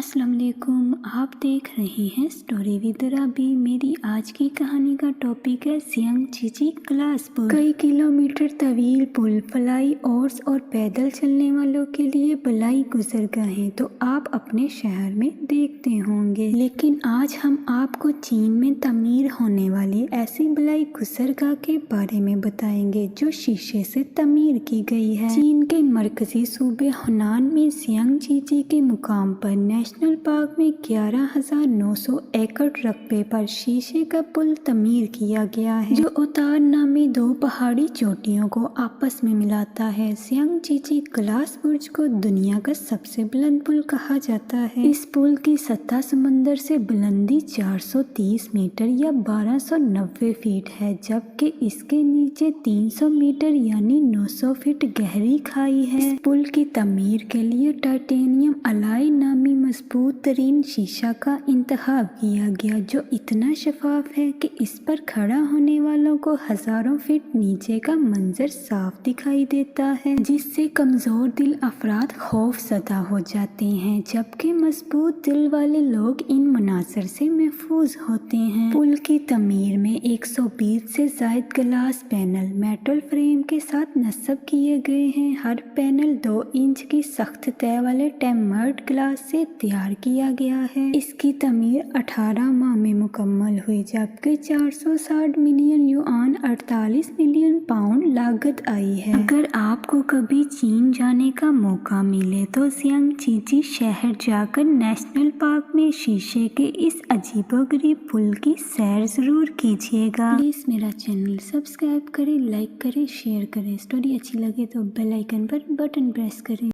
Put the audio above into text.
अस्सलाम वालेकुम। आप देख रहे हैं स्टोरी विद राबी। मेरी आज की कहानी का टॉपिक है सियांग चीची ग्लास पुल। कई किलोमीटर तवील पुल फ्लाई ओवर्स और पैदल चलने वालों के लिए बलाई गुजरगाह है तो आप अपने शहर में देखते होंगे, लेकिन आज हम आपको चीन में तमीर होने वाली ऐसी बलाई गुजरगाह के बारे में बताएंगे जो शीशे से तमीर की गई है। चीन के मरकजी सूबे हुनान में सियांग चीची के मुकाम पर नेशनल पार्क में 11,900 एकड़ रकबे पर शीशे का पुल तमीर किया गया है जो उतार नामी दो पहाड़ी चोटियों को आपस में मिलाता है। सियांग चीची ग्लास बुर्ज को दुनिया का सबसे बुलंद पुल कहा जाता है। इस पुल की सतह समंदर से बुलंदी 430 मीटर या 1290 फीट है, जबकि इसके नीचे 300 मीटर यानी 900 फीट गहरी खाई है। इस पुल की तमीर के लिए टाइटेनियम अलाई नामी मजबूत तरीन शीशा का इंतखाब किया गया जो इतना शफाफ है कि इस पर खड़ा होने वालों को हजारों फीट नीचे का मंजर साफ दिखाई देता है, जिससे कमजोर दिल अफराद खौफ ज़दा हो जाते हैं, जबकि मजबूत दिल वाले लोग इन मनाजर से महफूज होते हैं। पुल की तमीर में 120 से ज़ायद ग्लास पैनल मेटल फ्रेम के साथ नस्ब किए गए हैं। हर पैनल 2 इंच की सख्त तय वाले टेम्पर्ड ग्लास से तैयार किया गया है। इसकी तमीर 18 माह में मुकम्मल हुई, जबकि 460 मिलियन युआन 48 मिलियन पाउंड लागत आई है। अगर आपको कभी चीन जाने का मौका मिले तो सियांग चीची शहर जाकर नेशनल पार्क में शीशे के इस अजीबोगरीब पुल की सैर जरूर कीजिएगा। प्लीज मेरा चैनल सब्सक्राइब करें, लाइक करें, शेयर करें। स्टोरी अच्छी लगे तो बेल आइकन पर बटन प्रेस करें।